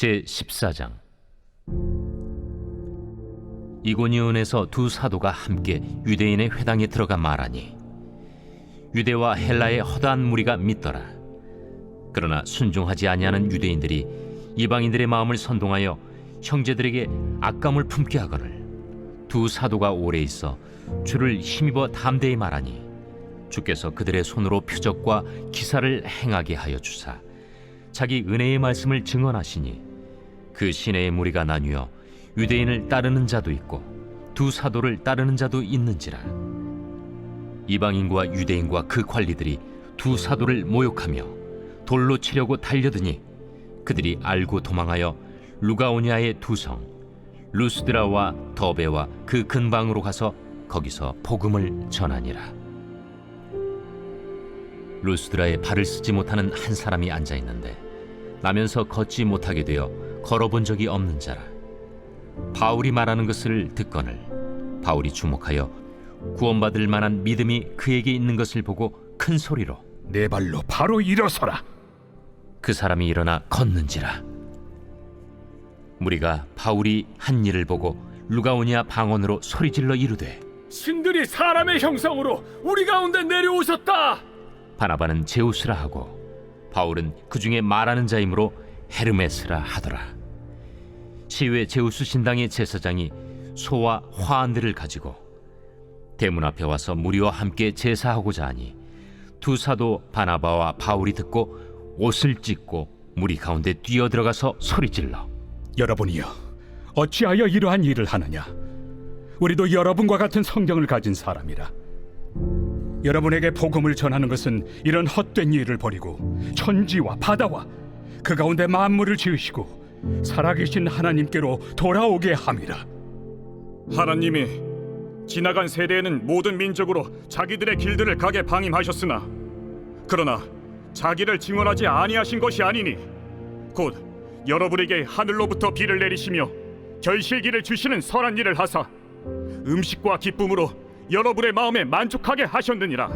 제14장. 이고니온에서 두 사도가 함께 유대인의 회당에 들어가 말하니 유대와 헬라의 허다한 무리가 믿더라. 그러나 순종하지 아니하는 유대인들이 이방인들의 마음을 선동하여 형제들에게 악감을 품게 하거늘 두 사도가 오래 있어 주를 힘입어 담대히 말하니 주께서 그들의 손으로 표적과 기사를 행하게 하여 주사 자기 은혜의 말씀을 증언하시니 그 시내의 무리가 나뉘어 유대인을 따르는 자도 있고 두 사도를 따르는 자도 있는지라. 이방인과 유대인과 그 관리들이 두 사도를 모욕하며 돌로 치려고 달려드니 그들이 알고 도망하여 루가오니아의 두 성 루스드라와 더베와 그 근방으로 가서 거기서 복음을 전하니라. 루스드라에 발을 쓰지 못하는 한 사람이 앉아 있는데 나면서 걷지 못하게 되어 걸어본 적이 없는 자라. 바울이 말하는 것을 듣거늘 바울이 주목하여 구원받을 만한 믿음이 그에게 있는 것을 보고 큰 소리로 내 발로 바로 일어서라. 그 사람이 일어나 걷는지라. 무리가 바울이 한 일을 보고 루가오니아 방언으로 소리질러 이르되 신들이 사람의 형상으로 우리 가운데 내려오셨다. 바나바는 제우스라 하고 바울은 그 중에 말하는 자이므로 헤르메스라 하더라. 시외 제우스 신당의 제사장이 소와 화환들을 가지고 대문 앞에 와서 무리와 함께 제사하고자 하니 두 사도 바나바와 바울이 듣고 옷을 찢고 무리 가운데 뛰어들어가서 소리질러 여러분이여, 어찌하여 이러한 일을 하느냐? 우리도 여러분과 같은 성경을 가진 사람이라. 여러분에게 복음을 전하는 것은 이런 헛된 일을 버리고 천지와 바다와 그 가운데 만물을 지으시고 살아계신 하나님께로 돌아오게 함이라. 하나님이 지나간 세대에는 모든 민족으로 자기들의 길들을 가게 방임하셨으나 그러나 자기를 증언하지 아니하신 것이 아니니 곧 여러분에게 하늘로부터 비를 내리시며 결실기를 주시는 선한 일을 하사 음식과 기쁨으로 여러분의 마음에 만족하게 하셨느니라.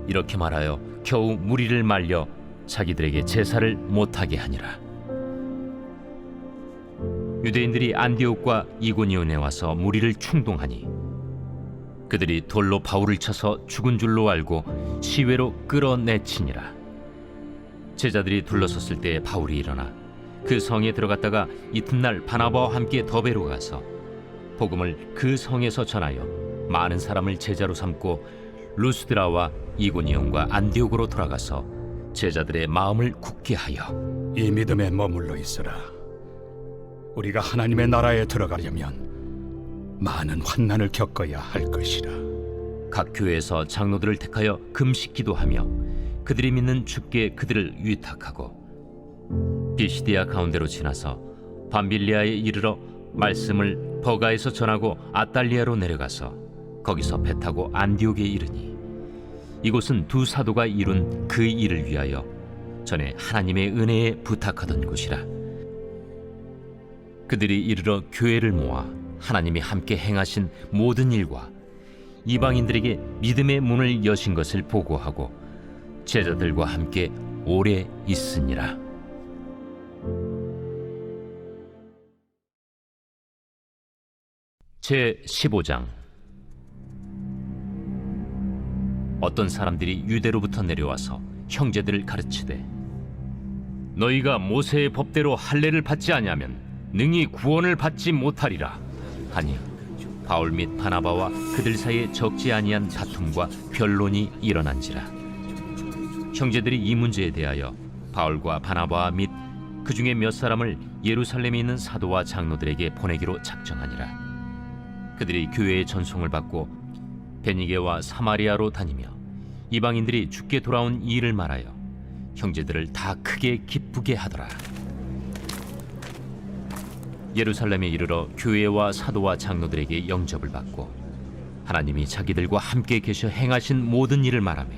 이렇게 말하여 겨우 무리를 말려 자기들에게 제사를 못하게 하니라. 유대인들이 안디옥과 이고니온에 와서 무리를 충동하니 그들이 돌로 바울을 쳐서 죽은 줄로 알고 시외로 끌어내치니라. 제자들이 둘러섰을 때 바울이 일어나 그 성에 들어갔다가 이튿날 바나바와 함께 더베로 가서 복음을 그 성에서 전하여 많은 사람을 제자로 삼고 루스드라와 이고니온과 안디옥으로 돌아가서 제자들의 마음을 굳게 하여 이 믿음에 머물러 있으라. 우리가 하나님의 나라에 들어가려면 많은 환난을 겪어야 할 것이라. 각 교회에서 장로들을 택하여 금식 기도하며 그들이 믿는 주께 그들을 위탁하고 비시디아 가운데로 지나서 밤빌리아에 이르러 말씀을 버가에서 전하고 아달리아로 내려가서 거기서 배 타고 안디옥에 이르니 이곳은 두 사도가 이룬 그 일을 위하여 전에 하나님의 은혜에 부탁하던 곳이라. 그들이 이르러 교회를 모아 하나님이 함께 행하신 모든 일과 이방인들에게 믿음의 문을 여신 것을 보고하고 제자들과 함께 오래 있으니라. 제15장. 어떤 사람들이 유대로부터 내려와서 형제들을 가르치되 너희가 모세의 법대로 할례를 받지 아니하면 능히 구원을 받지 못하리라 하니 바울 및 바나바와 그들 사이에 적지 아니한 다툼과 변론이 일어난지라. 형제들이 이 문제에 대하여 바울과 바나바 및 그 중에 몇 사람을 예루살렘에 있는 사도와 장로들에게 보내기로 작정하니라. 그들이 교회의 전송을 받고 베니게와 사마리아로 다니며 이방인들이 주께 돌아온 이 일을 말하여 형제들을 다 크게 기쁘게 하더라. 예루살렘에 이르러 교회와 사도와 장로들에게 영접을 받고 하나님이 자기들과 함께 계셔 행하신 모든 일을 말하며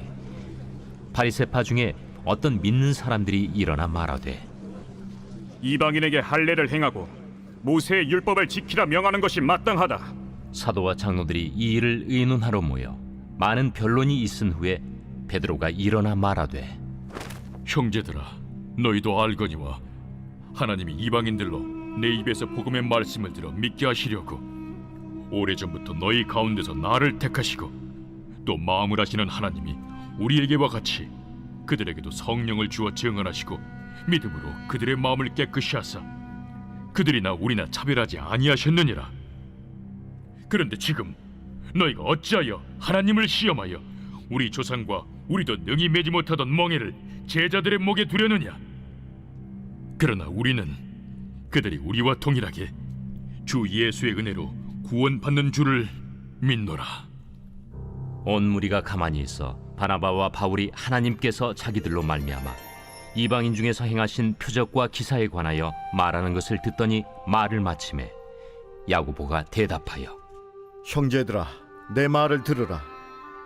바리새파 중에 어떤 믿는 사람들이 일어나 말하되 이방인에게 할례를 행하고 모세의 율법을 지키라 명하는 것이 마땅하다. 사도와 장로들이 이 일을 의논하러 모여 많은 변론이 있은 후에 베드로가 일어나 말하되 형제들아, 너희도 알거니와 하나님이 이방인들로 내 입에서 복음의 말씀을 들어 믿게 하시려고 오래전부터 너희 가운데서 나를 택하시고 또 마음을 하시는 하나님이 우리에게와 같이 그들에게도 성령을 주어 증언하시고 믿음으로 그들의 마음을 깨끗이 하사 그들이나 우리나 차별하지 아니하셨느니라. 그런데 지금 너희가 어찌하여 하나님을 시험하여 우리 조상과 우리도 능히 매지 못하던 멍에를 제자들의 목에 두려느냐? 그러나 우리는 그들이 우리와 동일하게 주 예수의 은혜로 구원받는 줄을 믿노라. 온 무리가 가만히 있어 바나바와 바울이 하나님께서 자기들로 말미암아 이방인 중에서 행하신 표적과 기사에 관하여 말하는 것을 듣더니 말을 마치매 야고보가 대답하여 형제들아, 내 말을 들으라.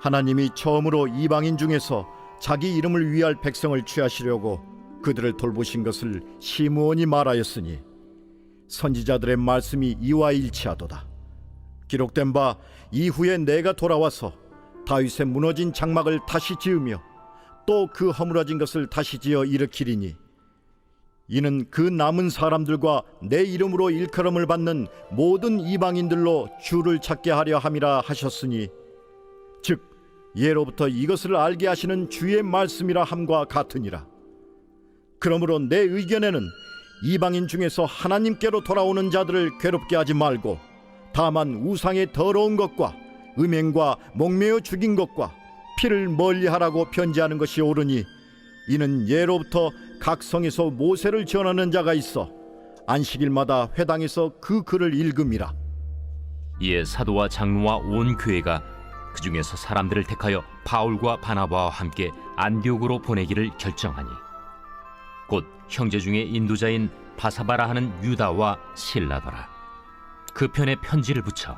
하나님이 처음으로 이방인 중에서 자기 이름을 위할 백성을 취하시려고 그들을 돌보신 것을 시므온이 말하였으니 선지자들의 말씀이 이와 일치하도다. 기록된 바 이후에 내가 돌아와서 다윗의 무너진 장막을 다시 지으며 또 그 허물어진 것을 다시 지어 일으키리니 이는 그 남은 사람들과 내 이름으로 일컬음을 받는 모든 이방인들로 주를 찾게 하려 함이라 하셨으니 즉 예로부터 이것을 알게 하시는 주의 말씀이라 함과 같으니라. 그러므로 내 의견에는 이방인 중에서 하나님께로 돌아오는 자들을 괴롭게 하지 말고 다만 우상의 더러운 것과 음행과 목매어 죽인 것과 피를 멀리하라고 편지하는 것이 옳으니 이는 예로부터 각 성에서 모세를 전하는 자가 있어 안식일마다 회당에서 그 글을 읽음이라. 이에 사도와 장로와 온 교회가 그 중에서 사람들을 택하여 바울과 바나바와 함께 안디옥으로 보내기를 결정하니 곧 형제 중에 인도자인 바사바라 하는 유다와 실라더라. 그 편에 편지를 붙여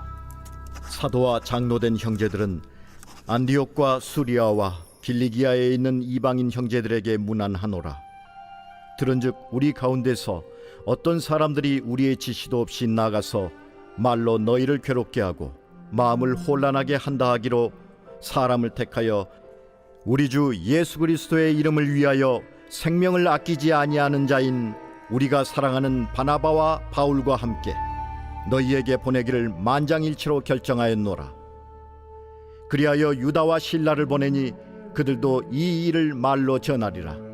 사도와 장로된 형제들은 안디옥과 수리아와 길리기아에 있는 이방인 형제들에게 문안하노라. 들은즉 우리 가운데서 어떤 사람들이 우리의 지시도 없이 나가서 말로 너희를 괴롭게 하고 마음을 혼란하게 한다 하기로 사람을 택하여 우리 주 예수 그리스도의 이름을 위하여 생명을 아끼지 아니하는 자인 우리가 사랑하는 바나바와 바울과 함께 너희에게 보내기를 만장일치로 결정하였노라. 그리하여 유다와 실라를 보내니 그들도 이 일을 말로 전하리라.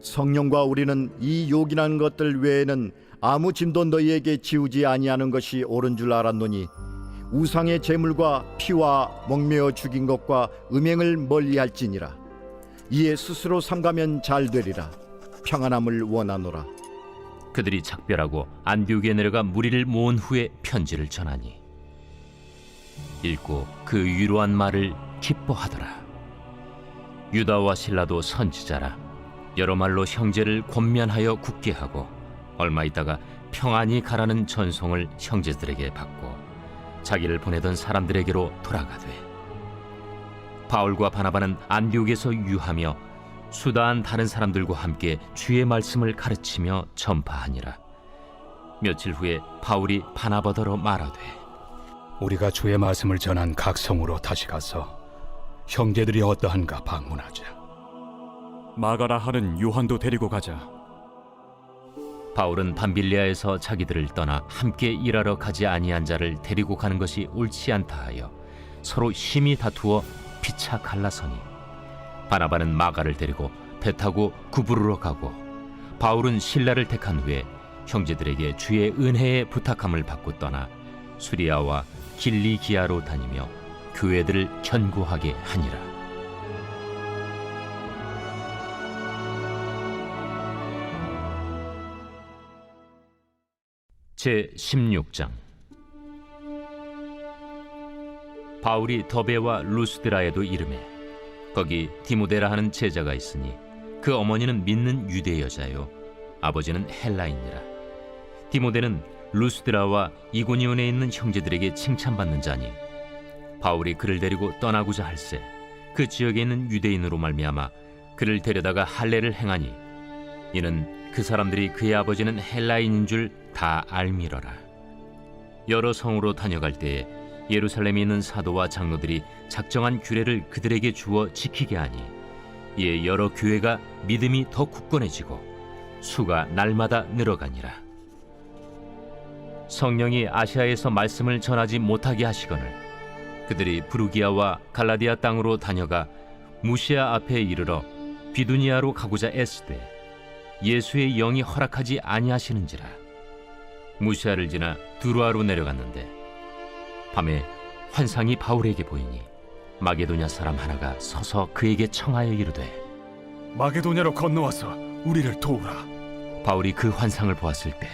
성령과 우리는 이 요긴한 것들 외에는 아무 짐도 너희에게 지우지 아니하는 것이 옳은 줄 알았노니 우상의 제물과 피와 목매어 죽인 것과 음행을 멀리할지니라. 이에 스스로 삼가면 잘 되리라. 평안함을 원하노라. 그들이 작별하고 안디옥에 내려가 무리를 모은 후에 편지를 전하니 읽고 그 위로한 말을 기뻐하더라. 유다와 실라도 선지자라 여러 말로 형제를 권면하여 굳게 하고 얼마 있다가 평안히 가라는 전송을 형제들에게 받고 자기를 보내던 사람들에게로 돌아가되 바울과 바나바는 안디옥에서 유하며 수다한 다른 사람들과 함께 주의 말씀을 가르치며 전파하니라. 며칠 후에 바울이 바나바더러 말하되 우리가 주의 말씀을 전한 각 성으로 다시 가서 형제들이 어떠한가 방문하자. 마가라 하는 요한도 데리고 가자. 바울은 밤빌리아에서 자기들을 떠나 함께 일하러 가지 아니한 자를 데리고 가는 것이 옳지 않다 하여 서로 심히 다투어 피차 갈라서니 바나바는 마가를 데리고 배 타고 구부르러 가고 바울은 실라를 택한 후에 형제들에게 주의 은혜에 부탁함을 받고 떠나 수리아와 길리기아로 다니며 교회들을 견고하게 하니라. 제 16장. 바울이 더베와 루스드라에도 이르매 거기 디모데라 하는 제자가 있으니 그 어머니는 믿는 유대 여자요 아버지는 헬라인이라. 디모데는 루스드라와 이고니온에 있는 형제들에게 칭찬받는 자니 바울이 그를 데리고 떠나고자 할세 그 지역에 있는 유대인으로 말미암아 그를 데려다가 할례를 행하니 이는 그 사람들이 그의 아버지는 헬라인인 줄 다 알미러라. 여러 성으로 다녀갈 때에 예루살렘에 있는 사도와 장로들이 작정한 규례를 그들에게 주어 지키게 하니 이에 여러 교회가 믿음이 더 굳건해지고 수가 날마다 늘어가니라. 성령이 아시아에서 말씀을 전하지 못하게 하시거늘 그들이 부르기아와 갈라디아 땅으로 다녀가 무시아 앞에 이르러 비두니아로 가고자 애쓰되 예수의 영이 허락하지 아니하시는지라. 무시아를 지나 두루아로 내려갔는데 밤에 환상이 바울에게 보이니 마게도냐 사람 하나가 서서 그에게 청하여 이르되 마게도냐로 건너와서 우리를 도우라. 바울이 그 환상을 보았을 때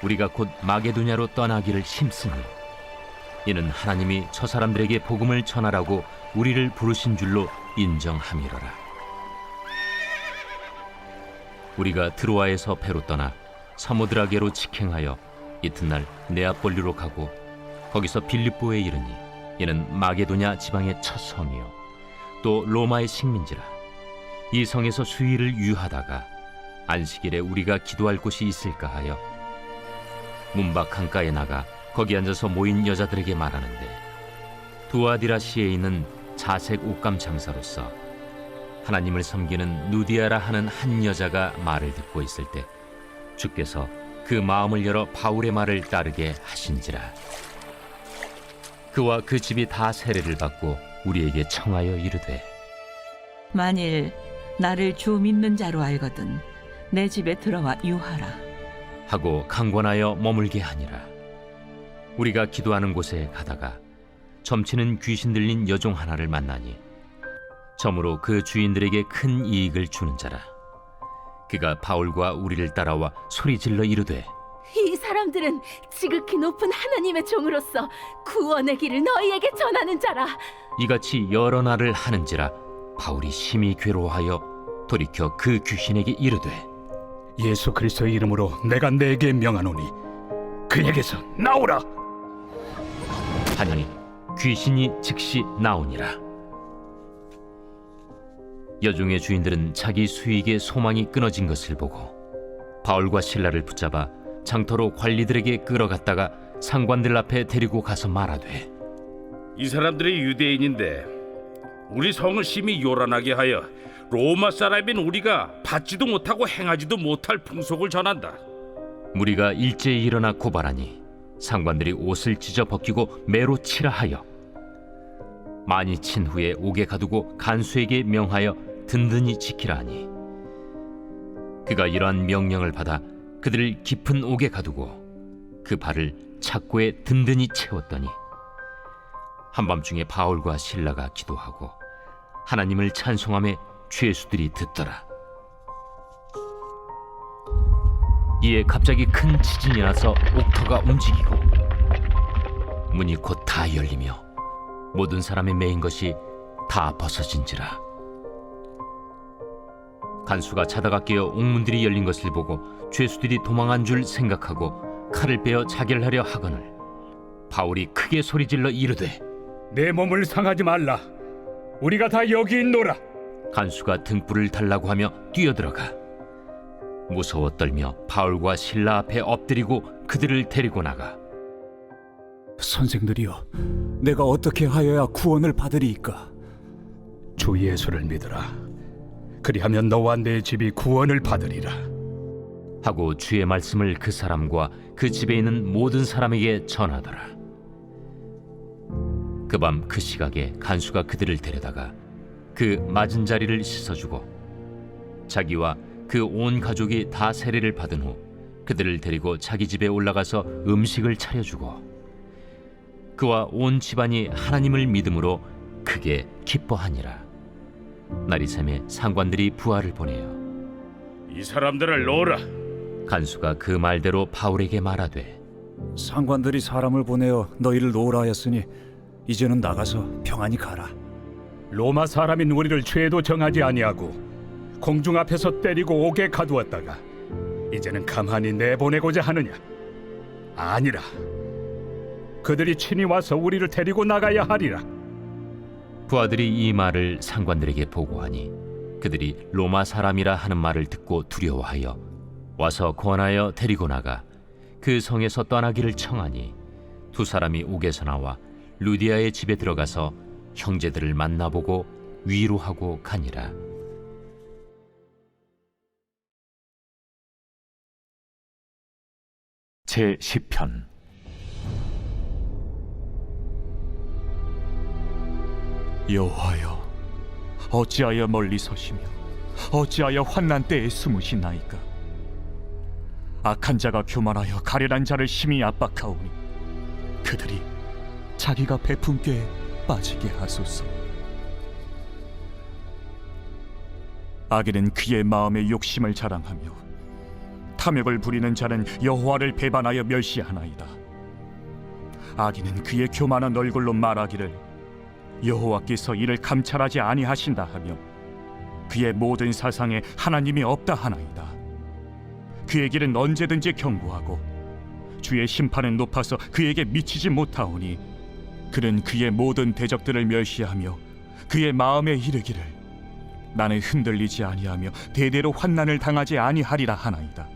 우리가 곧 마게도냐로 떠나기를 힘쓰니 이는 하나님이 저 사람들에게 복음을 전하라고 우리를 부르신 줄로 인정함이로라. 우리가 드로아에서 배로 떠나 사모드라게로 직행하여 이튿날 네아폴리로 가고 거기서 빌립보에 이르니 이는 마게도냐 지방의 첫 성이요 또 로마의 식민지라. 이 성에서 수일을 유하다가 안식일에 우리가 기도할 곳이 있을까 하여 문밖 강가에 나가 거기 앉아서 모인 여자들에게 말하는데 두아디라시에 있는 자색 옷감 장사로서 하나님을 섬기는 누디아라 하는 한 여자가 말을 듣고 있을 때 주께서 그 마음을 열어 바울의 말을 따르게 하신지라. 그와 그 집이 다 세례를 받고 우리에게 청하여 이르되 만일 나를 주 믿는 자로 알거든 내 집에 들어와 유하라. 하고 강권하여 머물게 하니라. 우리가 기도하는 곳에 가다가 점치는 귀신 들린 여종 하나를 만나니 점으로 그 주인들에게 큰 이익을 주는 자라. 그가 바울과 우리를 따라와 소리질러 이르되 이 사람들은 지극히 높은 하나님의 종으로서 구원의 길을 너희에게 전하는 자라. 이같이 여러 날을 하는지라 바울이 심히 괴로워하여 돌이켜 그 귀신에게 이르되 예수 그리스도의 이름으로 내가 내게 명하노니 그에게서 나오라. 하니 귀신이 즉시 나오니라. 여종의 주인들은 자기 수익의 소망이 끊어진 것을 보고 바울과 실라를 붙잡아 장터로 관리들에게 끌어갔다가 상관들 앞에 데리고 가서 말하되 이 사람들이 유대인인데 우리 성을 심히 요란하게 하여 로마 사람인 우리가 받지도 못하고 행하지도 못할 풍속을 전한다. 무리가 일제히 일어나 고발하니 상관들이 옷을 찢어 벗기고 매로 치라 하여 많이 친 후에 옥에 가두고 간수에게 명하여 든든히 지키라 하니 그가 이러한 명령을 받아 그들을 깊은 옥에 가두고 그 발을 착고에 든든히 채웠더니 한밤중에 바울과 실라가 기도하고 하나님을 찬송하며 죄수들이 듣더라. 이에 갑자기 큰 지진이 나서 옥터가 움직이고 문이 곧 다 열리며 모든 사람이 매인 것이 다 벗어진지라. 간수가 자다가 깨어 옥문들이 열린 것을 보고 죄수들이 도망한 줄 생각하고 칼을 빼어 자결하려 하거늘 바울이 크게 소리질러 이르되 내 몸을 상하지 말라. 우리가 다 여기 있노라. 간수가 등불을 달라고 하며 뛰어들어가 무서워 떨며 바울과 실라 앞에 엎드리고 그들을 데리고 나가 선생들이여, 내가 어떻게 하여야 구원을 받으리이까? 주 예수를 믿으라. 그리하면 너와 내 집이 구원을 받으리라. 하고 주의 말씀을 그 사람과 그 집에 있는 모든 사람에게 전하더라. 그 밤 그 시각에 간수가 그들을 데려다가 그 맞은 자리를 씻어주고 자기와 그 온 가족이 다 세례를 받은 후 그들을 데리고 자기 집에 올라가서 음식을 차려주고 그와 온 집안이 하나님을 믿음으로 크게 기뻐하니라. 날이 새매 상관들이 부하를 보내어 이 사람들을 놓으라. 간수가 그 말대로 바울에게 말하되 상관들이 사람을 보내어 너희를 놓으라 하였으니 이제는 나가서 평안히 가라. 로마 사람인 우리를 죄도 정하지 아니하고 공중 앞에서 때리고 옥에 가두었다가 이제는 가만히 내보내고자 하느냐? 아니라 그들이 친히 와서 우리를 데리고 나가야 하리라. 부하들이 이 말을 상관들에게 보고하니 그들이 로마 사람이라 하는 말을 듣고 두려워하여 와서 권하여 데리고 나가 그 성에서 떠나기를 청하니 두 사람이 옥에서 나와 루디아의 집에 들어가서 형제들을 만나보고 위로하고 가니라. 제 10편. 여호와여, 어찌하여 멀리 서시며 어찌하여 환난 때에 숨으시나이까? 악한 자가 교만하여 가련한 자를 심히 압박하오니 그들이 자기가 베푼 꾀에 빠지게 하소서. 악인은 그의 마음의 욕심을 자랑하며 탐욕을 부리는 자는 여호와를 배반하여 멸시하나이다. 악인은 그의 교만한 얼굴로 말하기를 여호와께서 이를 감찰하지 아니하신다 하며 그의 모든 사상에 하나님이 없다 하나이다. 그의 길은 언제든지 견고하고 주의 심판은 높아서 그에게 미치지 못하오니 그는 그의 모든 대적들을 멸시하며 그의 마음에 이르기를 나는 흔들리지 아니하며 대대로 환난을 당하지 아니하리라 하나이다.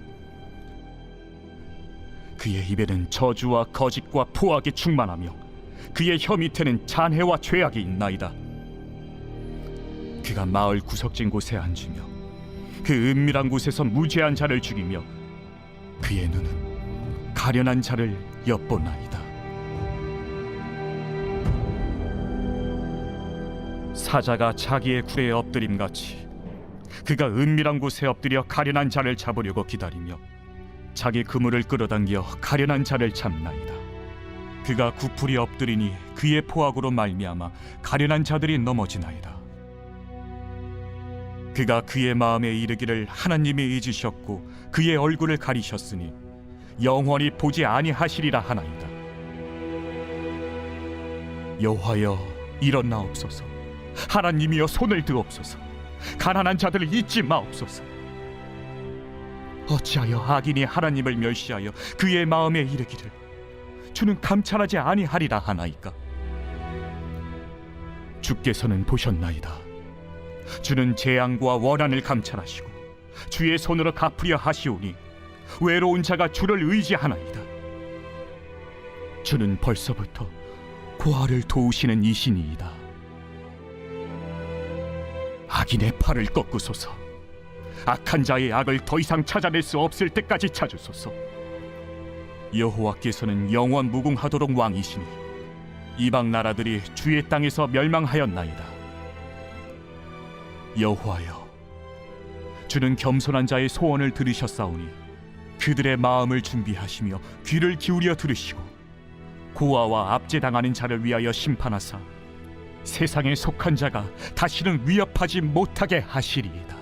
그의 입에는 저주와 거짓과 포악이 충만하며 그의 혀 밑에는 잔해와 죄악이 있나이다. 그가 마을 구석진 곳에 앉으며 그 은밀한 곳에서 무죄한 자를 죽이며 그의 눈은 가련한 자를 엿보나이다. 사자가 자기의 굴에 엎드림같이 그가 은밀한 곳에 엎드려 가련한 자를 잡으려고 기다리며 자기 그물을 끌어당겨 가련한 자를 잡나이다. 그가 구풀이 엎드리니 그의 포악으로 말미암아 가련한 자들이 넘어지나이다. 그가 그의 마음에 이르기를 하나님이 잊으셨고 그의 얼굴을 가리셨으니 영원히 보지 아니하시리라 하나이다. 여호와여, 일어나옵소서. 하나님이여, 손을 드옵소서. 가난한 자들을 잊지 마옵소서. 어찌하여 악인이 하나님을 멸시하여 그의 마음에 이르기를 주는 감찰하지 아니하리라 하나이까? 주께서는 보셨나이다. 주는 재앙과 원한을 감찰하시고 주의 손으로 갚으려 하시오니 외로운 자가 주를 의지하나이다. 주는 벌써부터 고아를 도우시는 이신이이다. 악인의 팔을 꺾으소서. 악한 자의 악을 더 이상 찾아낼 수 없을 때까지 찾으소서. 여호와께서는 영원 무궁하도록 왕이시니 이방 나라들이 주의 땅에서 멸망하였나이다. 여호와여, 주는 겸손한 자의 소원을 들으셨사오니 그들의 마음을 준비하시며 귀를 기울여 들으시고 고아와 압제당하는 자를 위하여 심판하사 세상에 속한 자가 다시는 위협하지 못하게 하시리이다.